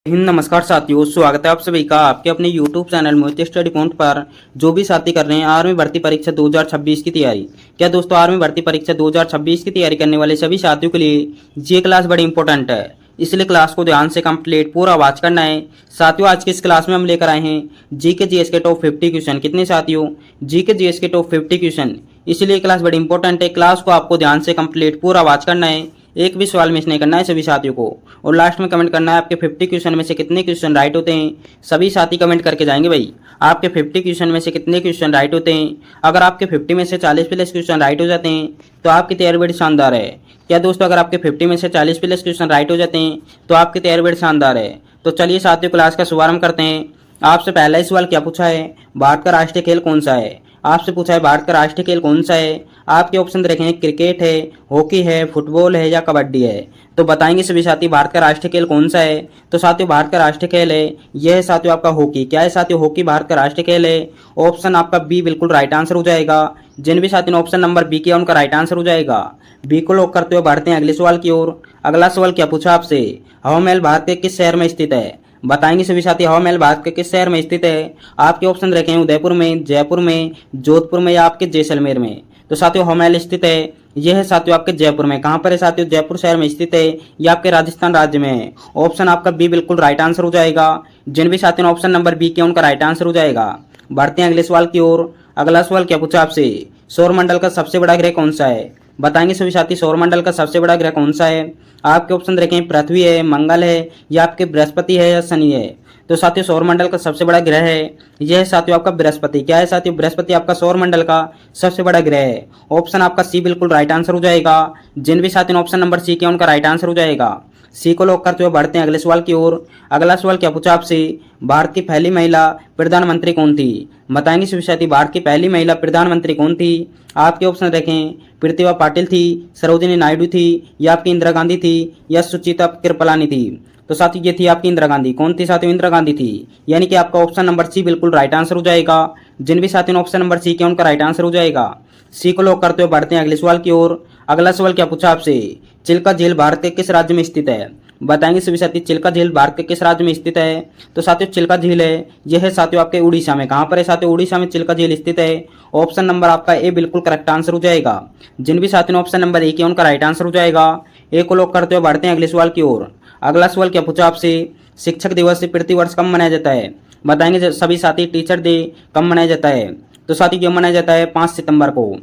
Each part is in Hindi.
हिंद नमस्कार साथियों, स्वागत है आप सभी का आपके अपने YouTube चैनल मोहित स्टडी पॉइंट पर। जो भी साथी कर रहे हैं आर्मी भर्ती परीक्षा 2026 की तैयारी, क्या दोस्तों आर्मी भर्ती परीक्षा 2026 की तैयारी करने वाले सभी साथियों के लिए ये क्लास बड़ी इंपॉर्टेंट है, इसलिए क्लास को ध्यान से कंप्लीट पूरा वॉच करना है। साथियों आज की इस क्लास में हम लेकर आए हैं जीके जीएस के टॉप 50 क्वेश्चन। कितने साथियों? जीके जीएस के टॉप 50 क्वेश्चन, इसलिए क्लास बड़ी इंपॉर्टेंट है। क्लास को आपको ध्यान से कंप्लीट पूरा वॉच करना है, एक भी सवाल मिस नहीं करना है सभी साथियों को। और लास्ट में कमेंट करना है आपके 50 क्वेश्चन में से कितने क्वेश्चन राइट होते हैं। सभी साथी कमेंट करके जाएंगे भाई, आपके 50 क्वेश्चन में से कितने क्वेश्चन राइट होते हैं। अगर आपके 50 में से 40 प्लस क्वेश्चन राइट हो जाते हैं तो आपकी तैयारी बड़ी शानदार है। क्या दोस्तों अगर आपके 50 में से 40 प्लस क्वेश्चन राइट हो जाते हैं तो आपकी तैयारी बड़ी शानदार है। तो चलिए साथियों क्लास का शुभारंभ करते हैं। आपसे पहला ही सवाल क्या पूछा है, भारत का राष्ट्रीय खेल कौन सा है। आपसे पूछा है भारत का राष्ट्रीय खेल कौन सा है। आपके ऑप्शन देखें, क्रिकेट है, हॉकी है, फुटबॉल है या कबड्डी है। तो बताएंगे सभी साथी भारत का राष्ट्रीय खेल कौन सा है। तो साथियों भारत का राष्ट्रीय खेल है, यह है साथियों आपका हॉकी। क्या है साथियों? हॉकी भारत का राष्ट्रीय खेल है। ऑप्शन आपका बी बिल्कुल राइट आंसर हो जाएगा। जिन भी साथियों ने ऑप्शन नंबर बी किया उनका राइट आंसर हो जाएगा। बी को लॉक करते हुए बढ़ते हैं अगले सवाल की ओर। अगला सवाल क्या पूछा आपसे, हवा महल भारत के किस शहर में स्थित है। बताएंगे सभी साथी हवा महल भारत के किस शहर में स्थित है। आपके ऑप्शन रखे हैं उदयपुर में, जयपुर में, जोधपुर में या आपके जैसलमेर में। तो साथियों हवा महल स्थित है, यह है साथियों आपके जयपुर में। कहां पर है साथियों? जयपुर शहर में स्थित है, यह आपके राजस्थान राज्य में है। ऑप्शन आपका बी बिल्कुल राइट आंसर हो जाएगा। जिन भी साथियों ने ऑप्शन नंबर बी किया उनका राइट आंसर हो जाएगा। बढ़ते हैं अगले सवाल की ओर। अगला सवाल क्या पूछा आपसे, सौरमंडल का सबसे बड़ा ग्रह कौन सा है। बताएंगे सभी साथी सौरमंडल का सबसे बड़ा ग्रह कौन सा है। आपके ऑप्शन देखें, पृथ्वी है, मंगल है या आपके बृहस्पति है या शनि है। तो साथियों सौरमंडल का सबसे बड़ा ग्रह है, यह है साथियों आपका बृहस्पति। क्या है साथियों? बृहस्पति आपका सौरमंडल का सबसे बड़ा ग्रह है। ऑप्शन आपका सी बिल्कुल राइट आंसर हो जाएगा। जिन भी साथियों ने ऑप्शन नंबर सी किया उनका राइट आंसर हो जाएगा। सी को लॉक करते हुए बढ़ते हैं अगले सवाल की ओर। अगला सवाल क्या पूछा आपसे, भारत की पहली महिला प्रधानमंत्री कौन थी। बताएंगे सभी साथी भारत की पहली महिला प्रधानमंत्री कौन थी। आपके ऑप्शन रखें, प्रतिभा पाटिल थी, सरोजिनी नायडू थी या आपकी इंदिरा गांधी थी या सुचिता कृपलानी थी। तो साथी ये थी आपकी इंदिरा गांधी। कौन थी साथियों? इंदिरा गांधी थी। यानी कि आपका ऑप्शन नंबर सी बिल्कुल राइट आंसर हो जाएगा। जिन भी साथियों ने ऑप्शन नंबर सी किया उनका राइट आंसर हो जाएगा। सी को लॉक करते हुए बढ़ते हैं अगले सवाल की ओर। अगला सवाल क्या पूछा आपसे, चिल्का झील भारत के किस राज्य में स्थित है। बताएंगे सभी साथी चिल्का झील भारत के किस राज्य में स्थित है। तो साथियों चिल्का झील है, यह है साथियों आपके उड़ीसा में। कहां पर है साथियों? उड़ीसा में चिल्का झील स्थित है। ऑप्शन नंबर आपका ए बिल्कुल करेक्ट आंसर हो जाएगा। जिन भी साथियों ने ऑप्शन नंबर ए किया उनका राइट आंसर हो जाएगा। ए को लॉक करते हुए बढ़ते हैं अगले सवाल की ओर। अगला सवाल क्या पूछा आपसे, शिक्षक दिवस प्रतिवर्ष कब मनाया जाता है। बताएंगे सभी साथी टीचर डे कब मनाया जाता है। तो साथी क्यों मनाया जाता है? 5 सितंबर को।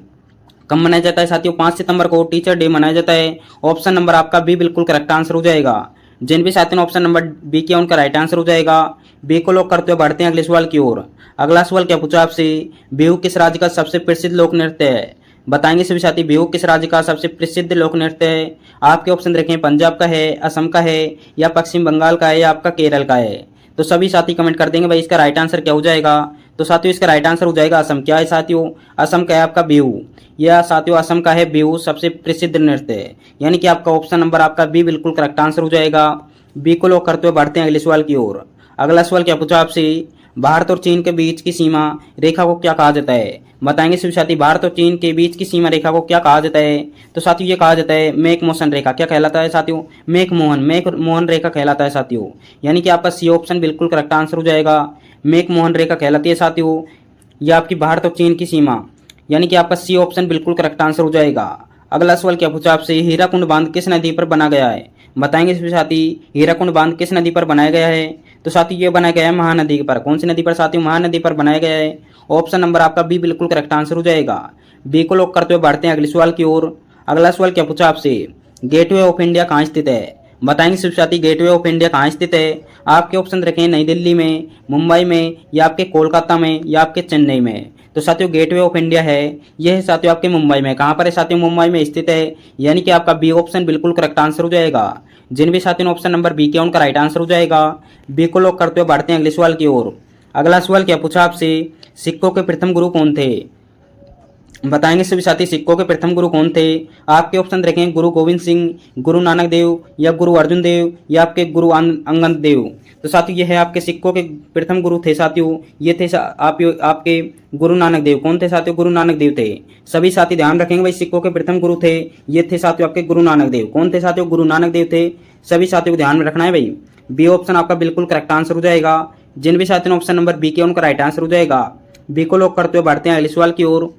कब मनाया जाता है साथियों? 5 सितंबर को टीचर डे मनाया जाता है। ऑप्शन नंबर आपका बी बिल्कुल करेक्ट आंसर हो जाएगा। जिन भी साथियों ने ऑप्शन नंबर बी किया उनका राइट आंसर हो जाएगा। बी को लॉक करते हुए बढ़ते हैं अगले सवाल की ओर। अगला सवाल क्या पूछा आपसे, बिहू किस राज्य का सबसे प्रसिद्ध लोक नृत्य है। बताएंगे सभी साथी बिहू किस राज्य का सबसे प्रसिद्ध लोक नृत्य है। आपके ऑप्शन रखें, पंजाब का है, असम का है या पश्चिम बंगाल का है या आपका केरल का है। तो सभी साथी कमेंट कर देंगे भाई इसका राइट आंसर क्या हो जाएगा। तो साथियों इसका राइट आंसर हो जाएगा असम। क्या है साथियों? असम का है आपका बिहू। यह साथियों असम का है बिहू सबसे प्रसिद्ध नृत्य है। यानी कि आपका ऑप्शन नंबर आपका बी बिल्कुल करेक्ट आंसर हो जाएगा। बी को लॉक करते हुए बढ़ते हैं अगले सवाल की ओर। अगला सवाल क्या पूछा आपसे, भारत और चीन के बीच की सीमा रेखा को क्या कहा जाता है। बताएंगे सभी साथी भारत और चीन के बीच की सीमा रेखा को क्या कहा जाता है। तो साथियों ये कहा जाता है मेक मोशन रेखा। क्या कहलाता है साथियों? मेक मोहन रेखा कहलाता है साथियों। यानी कि आपका सी ऑप्शन बिल्कुल करेक्ट आंसर हो जाएगा। मेक मोहन रेखा कहलाती है साथियों। यह आपकी भारत और चीन की सीमा, यानी कि आपका सी ऑप्शन बिल्कुल करेक्ट आंसर हो जाएगा। अगला सवाल क्या पूछा आपसे, हीराकुंड बांध किस नदी पर बना गया है। बताएंगे सभी साथी हीराकुंड बांध किस नदी पर बनाया गया है। तो साथी ये बनाया गया है महानदी पर। कौन सी नदी पर साथियों? महानदी पर बनाया गया है। ऑप्शन नंबर आपका बी बिल्कुल करेक्ट आंसर हो जाएगा। बी को लॉक करते हुए बढ़ते हैं अगले सवाल की ओर। अगला सवाल क्या पूछा आपसे, गेटवे ऑफ इंडिया कहाँ स्थित है। बताएंगे सभी साथी गेटवे ऑफ इंडिया कहाँ स्थित है। आपके ऑप्शन रखें, नई दिल्ली में, मुंबई में या आपके कोलकाता में या आपके चेन्नई में। तो साथियों गेटवे ऑफ इंडिया है, यह है साथियों आपके मुंबई में। कहां पर है साथियों? मुंबई में स्थित है। यानी कि आपका बी ऑप्शन बिल्कुल करेक्ट आंसर हो जाएगा। जिन भी साथियों ने ऑप्शन नंबर बी किया उनका राइट आंसर हो जाएगा। बी को लॉक करते हुए बढ़ते हैं अगले सवाल की ओर। अगला सवाल क्या पूछा आपसे, सिक्कों के प्रथम गुरु कौन थे। बताएंगे सभी साथी सिक्कों के प्रथम गुरु कौन थे। आपके ऑप्शन रखें, गुरु गोविंद सिंह, गुरु नानक देव या गुरु अर्जुन देव या आपके गुरु अंगद देव। तो साथियों ये है आपके सिक्कों के प्रथम गुरु थे साथियों, ये थे आपके गुरु नानक देव। कौन थे साथियों? गुरु नानक देव थे। सभी साथी ध्यान रखेंगे भाई सिक्कों के प्रथम गुरु थे, ये थे साथियों आपके गुरु नानक देव। कौन थे साथियों? गुरु नानक देव थे। सभी साथियों को ध्यान में रखना है भाई। बी ऑप्शन आपका बिल्कुल करेक्ट आंसर हो जाएगा। जिन भी साथियों ने ऑप्शन नंबर बी किया उनका राइट आंसर हो जाएगा। बी को लॉक करते हुए बढ़ते हैं अगले सवाल की ओर।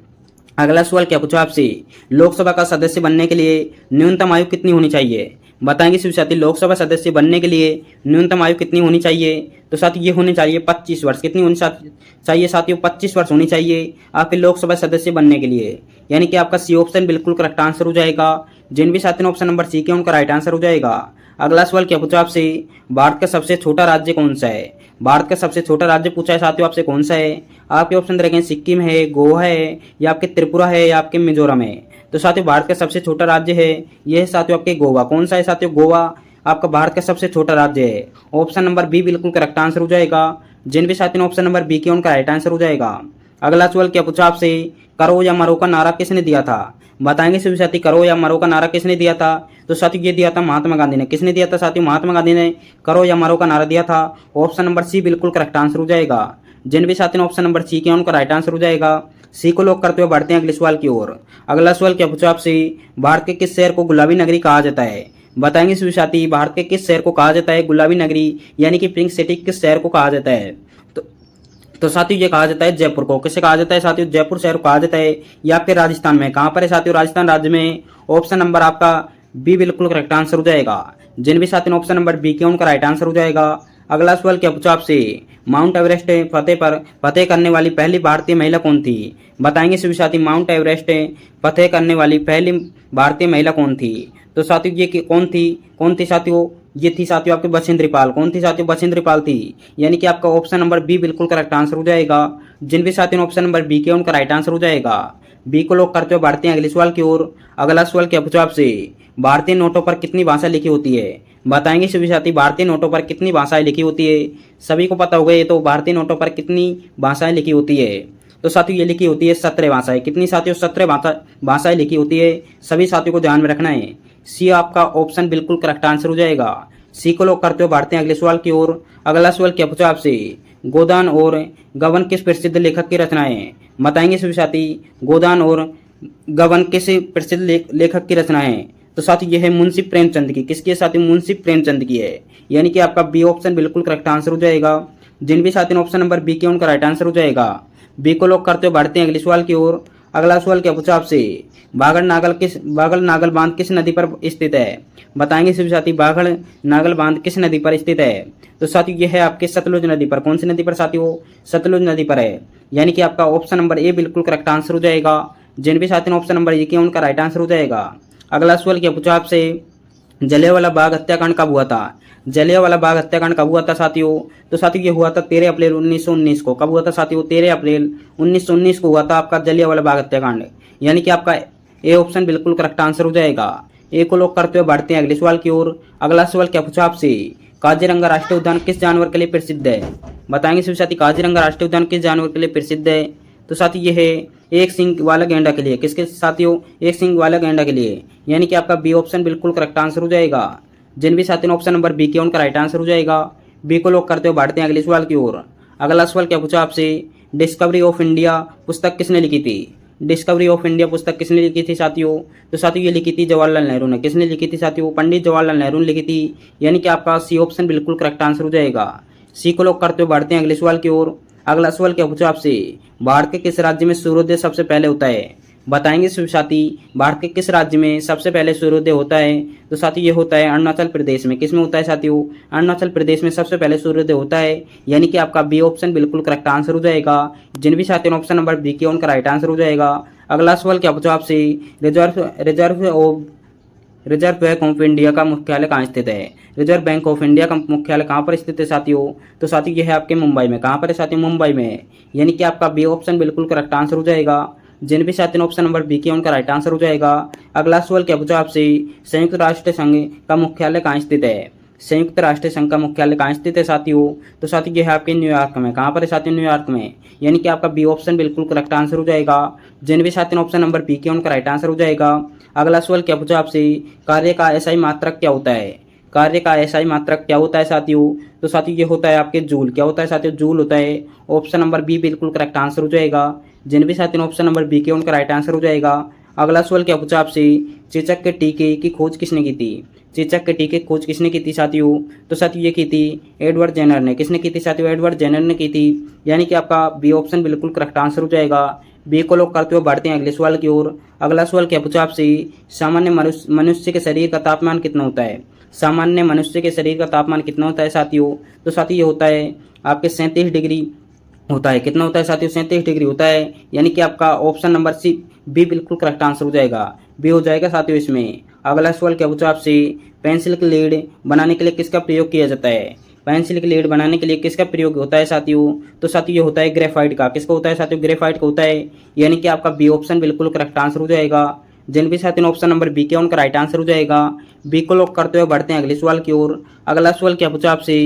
अगला सवाल क्या पूछा आपसे, लोकसभा का सदस्य बनने के लिए न्यूनतम आयु कितनी होनी चाहिए। बताएंगे सभी साथी, लोकसभा सदस्य बनने के लिए न्यूनतम आयु कितनी होनी चाहिए। तो साथी ये होनी चाहिए 25 वर्ष। कितनी होनी चाहिए साथियों, 25 वर्ष होनी चाहिए आपके लोकसभा सदस्य बनने के लिए। यानी कि आपका सी ऑप्शन बिल्कुल करेक्ट आंसर हो जाएगा। जिन भी साथियों ने ऑप्शन नंबर सी किया उनका राइट आंसर हो जाएगा। अगला सवाल क्या पूछा आपसे, भारत का सबसे छोटा राज्य कौन सा है। भारत का सबसे छोटा राज्य पूछा है साथियों आपसे कौन सा है। आपके ऑप्शन रहेंगे सिक्किम है, गोवा है, या आपके त्रिपुरा है, या आपके मिजोरम है। तो साथियों भारत का सबसे छोटा राज्य है यह है साथियों आपके गोवा। कौन सा है साथियों, गोवा आपका भारत का सबसे छोटा राज्य है। ऑप्शन नंबर बी बिल्कुल करेक्ट आंसर हो जाएगा। जिन भी साथियों ने ऑप्शन नंबर बी किया उनका राइट आंसर हो जाएगा। अगला सवाल क्या पूछा आपसे, करो या मरो का नारा किसने दिया था। बताएंगे सभी साथी, करो या मरो का नारा किसने दिया था। तो साथियों ये दिया था महात्मा गांधी ने। किसने दिया था साथियों, महात्मा गांधी ने करो या मरो का नारा दिया था। ऑप्शन नंबर सी बिल्कुल करेक्ट आंसर हो जाएगा। जिन भी साथियों ने ऑप्शन नंबर सी किया उनका राइट आंसर हो जाएगा। सी को लॉक करते हुए बढ़ते हैं अगले सवाल की ओर। अगला सवाल क्या पूछा आपसे, भारत के किस शहर को गुलाबी नगरी कहा जाता है। बताएंगे सभी साथी, भारत के किस शहर को कहा जाता है गुलाबी नगरी, यानी कि पिंक सिटी किस शहर को कहा जाता है। तो साथियों ये कहा जाता है जयपुर को। किसे कहा जाता है साथियों, जयपुर शहर को कहा जाता है। ये आपके राजस्थान में, कहां पर है साथियों, राजस्थान राज्य में। ऑप्शन नंबर आपका बी बिल्कुल करेक्ट आंसर हो जाएगा। जिन भी साथियों ने ऑप्शन नंबर बी किया उनका राइट आंसर हो जाएगा। अगला सवाल क्या पूछा आपसे, माउंट एवरेस्ट फतेह करने वाली पहली भारतीय महिला कौन थी। बताएंगे सभी साथी, माउंट एवरेस्ट फतेह करने वाली पहली भारतीय महिला कौन थी। तो साथियों ये कौन थी साथियों, ये थी साथियों आपके बछेंद्री पाल। कौन थी साथियों, बछेंद्री पाल थी। यानी कि आपका ऑप्शन नंबर बी बिल्कुल करेक्ट आंसर हो जाएगा। जिन भी साथियों ने ऑप्शन नंबर बी किया उनका राइट आंसर हो जाएगा। बी को लॉक करते हुए बढ़ते हैं अगले सवाल की ओर। अगला सवाल क्या पूछा आपसे, भारतीय नोटों पर कितनी भाषा लिखी होती है। बताएंगे सभी साथी, भारतीय नोटों पर कितनी भाषाएं लिखी होती है। सभी को पता होगा ये तो, भारतीय नोटों पर कितनी भाषाएं लिखी होती है। तो साथियों ये लिखी होती है 17 भाषाएं। कितनी साथियों, 17 भाषाएं लिखी होती है। सभी साथियों को ध्यान में रखना है। सी आपका ऑप्शन बिल्कुल करेक्ट आंसर हो जाएगा। सी को लॉक करते हुए बढ़ते हैं अगले सवाल की ओर। अगला सवाल क्या पूछा आपसे, गोदान और गबन किस प्रसिद्ध लेखक की रचनाएं हैं। बताएंगे सभी साथी, गोदान और गबन किस प्रसिद्ध लेखक की रचनाएं हैं। तो साथी यह है मुंशी प्रेमचंद की। किसकी है साथी, मुंशी प्रेमचंद की है। यानी कि आपका बी ऑप्शन बिल्कुल करेक्ट आंसर हो जाएगा। जिन भी साथी ने ऑप्शन नंबर बी किया उनका राइट आंसर हो जाएगा। बी को लॉक करते हुए बढ़ते हैं अगले सवाल की ओर। अगला सवाल क्या पूछा आपसे, बागड़ नागल बांध किस नदी पर स्थित है। बताएंगे सभी साथी, बागड़ नागल बांध किस नदी पर स्थित है। तो साथियों यह है आपके सतलुज नदी पर। कौन सी नदी पर साथियों, सतलुज नदी पर है। यानी कि आपका ऑप्शन नंबर ए बिल्कुल करेक्ट आंसर हो जाएगा। जिन भी साथी ने ऑप्शन नंबर ए किया उनका राइट आंसर हो जाएगा। अगला सवाल क्या पूछा आपसे, जलियांवाला बाग हत्याकांड कब हुआ था। जलियांवाला बाग हत्याकांड कब हुआ था साथियों। तो साथियों ये हुआ था 13 अप्रैल 1919 को। कब हुआ था साथियों, 13 अप्रैल 1919 को हुआ था आपका जलियांवाला बाग हत्याकांड। यानी कि आपका ए ऑप्शन बिल्कुल करेक्ट आंसर हो जाएगा। ए को लॉक करते हुए बढ़ते हैं अगले सवाल की ओर। अगला सवाल क्या पूछा आपसे, काजीरंगा राष्ट्रीय उद्यान किस जानवर के लिए प्रसिद्ध है। बताएंगे सभी साथी, काजीरंगा राष्ट्रीय उद्यान किस जानवर के लिए प्रसिद्ध है। तो साथी ये है एक सिंग वाला गैंडा के लिए। किसके साथियों, एक सिंग वाला गैंडा के लिए। यानी कि आपका बी ऑप्शन बिल्कुल करेक्ट आंसर हो जाएगा। जिन भी साथी ने ऑप्शन नंबर बी किया उनका राइट आंसर हो जाएगा। बी को लॉक करते हुए बढ़ते हैं अगले सवाल की ओर। अगला सवाल क्या पूछा आपसे, डिस्कवरी ऑफ इंडिया पुस्तक किसने लिखी थी। डिस्कवरी ऑफ इंडिया पुस्तक किसने लिखी थी साथियों। तो साथियों ये लिखी थी जवाहरलाल नेहरू ने। किसने लिखी थी साथियों, पंडित जवाहरलाल नेहरू ने लिखी थी। यानी कि आपका सी ऑप्शन बिल्कुल करेक्ट आंसर हो जाएगा। सी को लॉक करते हुए बढ़ते हैं अगले सवाल की ओर। अगला सवाल क्या पूछा आपसे, भारत के किस राज्य में सूर्योदय सबसे पहले होता है। बताएंगे सभी साथी, भारत के किस राज्य में सबसे पहले सूर्योदय होता है। तो साथी ये होता है अरुणाचल प्रदेश में। किसमें होता है साथियों, अरुणाचल प्रदेश में सबसे पहले सूर्योदय होता है। यानी कि आपका बी ऑप्शन बिल्कुल करेक्ट आंसर हो जाएगा। जिन भी साथियों ने ऑप्शन नंबर बी किया उनका राइट आंसर हो जाएगा। अगला सवाल क्या पूछा आपसे, रिजर्व बैंक ऑफ इंडिया का मुख्यालय कहाँ स्थित है। रिजर्व बैंक ऑफ इंडिया का मुख्यालय कहाँ पर स्थित है साथियों। तो साथियों यह है आपके मुंबई में। कहाँ पर है साथियों, मुंबई में। यानी कि आपका बी ऑप्शन बिल्कुल करेक्ट आंसर हो जाएगा। जिन भी साथियों ने ऑप्शन नंबर बी किया उनका राइट आंसर हो जाएगा। अगला सवाल क्या पूछा आपसे, संयुक्त राष्ट्र संघ का मुख्यालय कहाँ स्थित है। संयुक्त राष्ट्र संघ का मुख्यालय कहाँ स्थित है साथियों। तो साथियों यह है आपके न्यूयॉर्क में। कहाँ पर है साथियों, न्यूयॉर्क में। यानी कि आपका बी ऑप्शन बिल्कुल करेक्ट आंसर हो जाएगा। जिन भी साथियों ने ऑप्शन नंबर बी किया उनका राइट आंसर हो जाएगा। अगला सवाल क्या पूछा आपसे, कार्य का एसआई मात्रक क्या होता है। कार्य का एसआई मात्रक क्या होता है साथियों। तो साथियों ये होता है आपके जूल। क्या होता है साथियों, जूल होता है। ऑप्शन नंबर बी बिल्कुल करेक्ट आंसर हो जाएगा। जिन भी साथियों ने ऑप्शन नंबर बी किया उनका राइट आंसर हो जाएगा। अगला सवाल क्या पूछा आपसे, चेचक के टीके की खोज किसने की थी। चेचक के टीके की खोज किसने की थी साथियों? तो साथियों ये की थी एडवर्ड जेनर ने। किसने की थी साथियों? एडवर्ड जेनर ने की थी। यानी कि आपका बी ऑप्शन बिल्कुल करेक्ट आंसर हो जाएगा। बी को लोग करते हुए बढ़ते हैं अगले सवाल की ओर। अगला सवाल क्या पूछा आपसे? सामान्य मनुष्य के शरीर का तापमान कितना होता है? सामान्य मनुष्य के शरीर का तापमान कितना होता है साथियों? तो साथियों ये होता है आपके 37 डिग्री होता है। कितना होता है साथियों? 37 डिग्री होता है। यानी कि आपका ऑप्शन नंबर सी बी बिल्कुल करेक्ट आंसर हो जाएगा। बी हो जाएगा साथियों इसमें। अगला सवाल क्या पूछा आपसे? पेंसिल की लीड बनाने के लिए किसका प्रयोग किया जाता है? पेंसिल की लीड बनाने के लिए किसका प्रयोग होता है साथियों? तो साथियों ये होता है ग्रेफाइट का। किसका होता है साथियों? ग्रेफाइट का होता है। यानी कि आपका बी ऑप्शन बिल्कुल करेक्ट आंसर हो जाएगा। जिन भी साथियों ऑप्शन नंबर बी के उनका राइट आंसर हो जाएगा। बी को लॉक करते हुए बढ़ते हैं अगले सवाल की ओर। अगला सवाल क्या पूछा आपसे?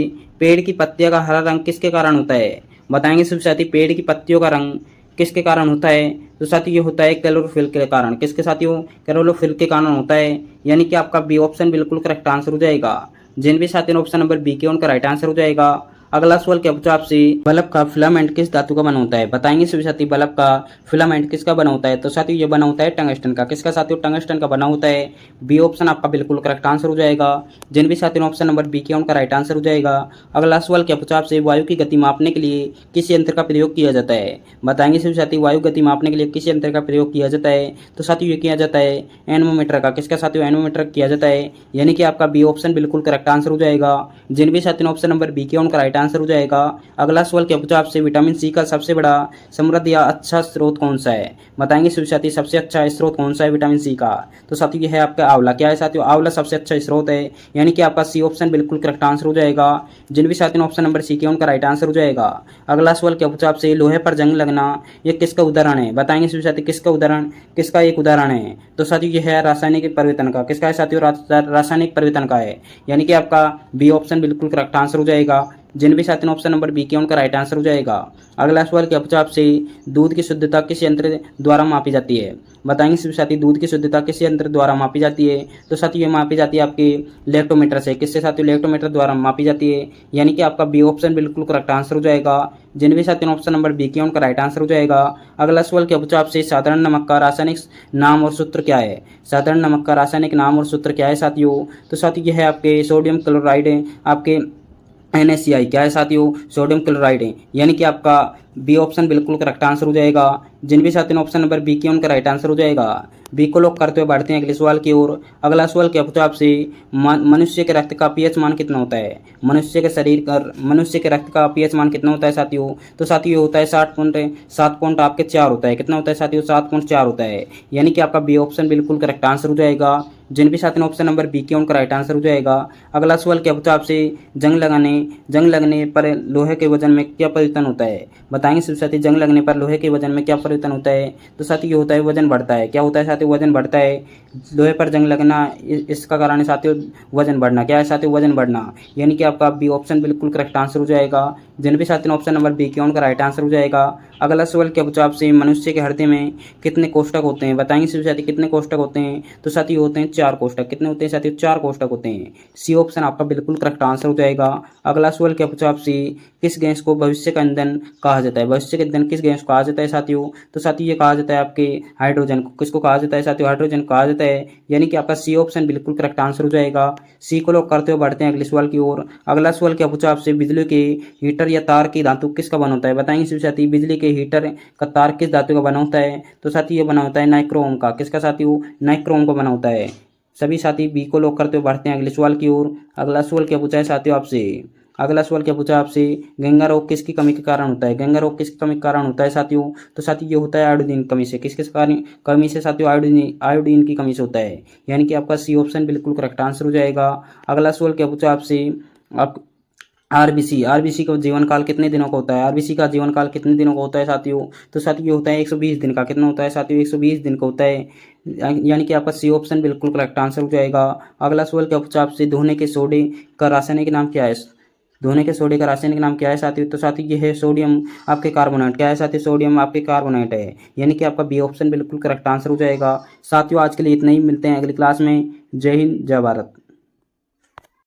पेड़ की पत्तियों का हरा रंग किसके कारण होता है? बताएंगे सभी साथी पेड़ की पत्तियों का रंग किसके कारण होता है? तो साथियों ये होता है क्लोरोफिल के कारण। किसके साथियों? क्लोरोफिल के कारण होता है। यानी कि आपका बी ऑप्शन बिल्कुल करेक्ट आंसर हो जाएगा। जिन भी साथियों ऑप्शन नंबर बी के उनका राइट आंसर हो जाएगा। अगला सवाल क्या पूछा आपसे? बल्ब का फिलामेंट किस धातु का बना होता है? बताएंगे सभी साथी बल्ब का फिलामेंट किसका बना होता है? तो साथियों ये बना होता है टंगस्टन का। किसका साथियों? टंगस्टन का बना होता है। बी ऑप्शन आपका बिल्कुल करेक्ट आंसर हो जाएगा। जिन भी साथियों ऑप्शन नंबर बी के उनका राइट आंसर हो जाएगा। अगला सवाल क्या पूछा आपसे? वायु की गति मापने के लिए किस यंत्र का प्रयोग किया जाता है? बताएंगे सभी साथी वायु गति मापने के लिए किस यंत्र का प्रयोग किया जाता है? तो साथियों ये किया जाता है एनमोमीटर का। किसका साथियों? एनमोमीटर किया जाता है। यानी कि आपका बी ऑप्शन बिल्कुल करेक्ट आंसर हो जाएगा। जिन भी साथियों ऑप्शन नंबर बी के उनका राइट आंसर हो जाएगा। अगला सवाल क्या पूछा आपसे? विटामिन सी का सबसे बड़ा समृद्ध या अच्छा स्रोत कौन सा है? बताएंगे सभी साथी सबसे अच्छा स्रोत कौन सा है विटामिन सी का? तो साथियों ये है आपका आंवला। क्या है साथियों? आंवला सबसे अच्छा स्रोत है। यानी कि आपका सी ऑप्शन बिल्कुल करेक्ट आंसर हो जाएगा। जिन भी साथियों ऑप्शन नंबर सी के उनका राइट आंसर हो जाएगा। अगला सवाल क्या पूछा आपसे? लोहे पर जंग लगना ये किसका उदाहरण है? बताएंगे सभी साथी किसका उदाहरण, किसका एक उदाहरण है? तो साथियों ये है रासायनिक परिवर्तन का। किसका है साथियों? रासायनिक परिवर्तन का है। यानी कि आपका बी ऑप्शन बिल्कुल करेक्ट आंसर हो जाएगा। जिन भी साथियों ऑप्शन नंबर बी के उनका राइट आंसर हो जाएगा। अगला सवाल क्या पूछा आपसे? दूध की शुद्धता किस यंत्र द्वारा मापी जाती है? बताएंगे सभी साथी दूध की शुद्धता किस यंत्र द्वारा मापी जाती है? तो साथियों ये मापी जाती है आपके लैक्टोमीटर से। किससे साथियों? लैक्टोमीटर द्वारा मापी जाती है। यानी कि आपका बी ऑप्शन बिल्कुल करेक्ट आंसर हो जाएगा। जिन भी साथियों ऑप्शन नंबर बी के उनका राइट आंसर हो जाएगा। अगला सवाल क्या पूछा आपसे? साधारण नमक का रासायनिक नाम और सूत्र क्या है? साधारण नमक का रासायनिक नाम और सूत्र क्या है साथियों? तो साथियों ये है आपके सोडियम क्लोराइड आपके NaCl। क्या है साथियों? सोडियम क्लोराइड है। यानी कि आपका बी ऑप्शन बिल्कुल करेक्ट आंसर हो जाएगा। जिन भी साथियों ऑप्शन नंबर बी के उनका राइट आंसर हो जाएगा। बी को लॉक करते हुए बढ़ते हैं अगले सवाल की ओर। अगला सवाल क्या पूछा आपसे? मनुष्य के रक्त का पीएच मान कितना होता है? मनुष्य के रक्त का पीएच मान कितना होता है साथियों? तो साथियों ये होता है 7 आपके 4 होता है। कितना होता है साथियों? 7.4 होता है। यानी कि आपका बी ऑप्शन बिल्कुल करेक्ट आंसर हो जाएगा। जिन भी साथियों ऑप्शन नंबर बी के उनका राइट आंसर हो जाएगा। अगला सवाल क्या पूछा आपसे? जंग लगने पर लोहे के वजन में क्या परिवर्तन होता है? बताएंगे सभी साथी जंग लगने पर लोहे के वजन में क्या परिवर्तन होता है? तो साथियों ये होता है वजन बढ़ता है। क्या होता है साथियों? वजन बढ़ता है। लोहे पर जंग लगना इसका कारण है साथियों वजन बढ़ना। क्या है साथियों? वजन बढ़ना। यानी कि आपका बी ऑप्शन बिल्कुल करेक्ट आंसर हो जाएगा। जिन भी साथियों ऑप्शन नंबर बी के उनका राइट आंसर हो जाएगा। अगला सवाल क्या पूछा आपसे? मनुष्य के हृदय में कितने कोष्ठक होते हैं? बताएंगे सभी साथी कितने कोष्ठक होते हैं? तो साथियों होते हैं 4 कोष्ठक। कितने होते हैं साथियों? 4 कोष्ठक होते हैं। सी ऑप्शन आपका बिल्कुल करेक्ट आंसर हो जाएगा। अगला सवाल क्या पूछा आपसे? किस गैस को भविष्य का ईंधन कहा जाता है? भविष्य का ईंधन किस गैस को कहा जाता है साथियों? तो साथियों ये कहा जाता है आपके हाइड्रोजन को। किसको कहा जाता है साथियों? हाइड्रोजन कहा जाता है। यानी कि आपका सी ऑप्शन बिल्कुल करेक्ट आंसर हो जाएगा। सी को लॉक करते हुए बढ़ते हैं अगले सवाल की ओर। अगला सवाल क्या पूछा आपसे? बिजली के हीटर या तार की धातु किसका बना होता है? बताएंगे सभी साथी बिजली के हीटर का तार किस धातु का बना होता है? तो साथी ये बना होता है नाइक्रोम का। किसका साथियों? नाइक्रोम का बना होता है। सभी साथी बी को लॉक करते हुए बढ़ते हैं अगले सवाल की ओर। अगला सवाल क्या पूछा है साथियों आपसे? अगला सवाल क्या पूछा आपसे? गंगा रोग किसकी कमी के कारण होता है? गंगा रोग किसकी कमी के कारण होता है साथियों? तो साथियों ये होता है आयोडीन कमी से। किसके कारण कमी से साथियों? आयोडीन की कमी से होता है। यानी कि आपका सी ऑप्शन बिल्कुल करेक्ट आंसर हो जाएगा। अगला सवाल क्या पूछा आपसे? आप आरबीसी का जीवन काल कितने दिनों का होता है? आरबीसी का जीवन काल कितने दिनों का होता है साथियों? तो साथियों ये होता है 120 दिन का। कितना होता है साथियों? 120 दिन का होता है। यानी कि आपका सी ऑप्शन बिल्कुल करेक्ट आंसर हो जाएगा। अगला सवाल क्या पूछा आपसे? धोने के सोडे का रासायनिक नाम क्या है? धोने के सोडे का रासायनिक नाम क्या है साथियों? तो साथियों ये है सोडियम आपके कार्बोनेट। क्या है साथियों? सोडियम आपके कार्बोनेट है। यानी कि आपका बी ऑप्शन बिल्कुल करेक्ट आंसर हो जाएगा। साथियों आज के लिए इतना ही, मिलते हैं अगली क्लास में। जय हिंद, जय भारत।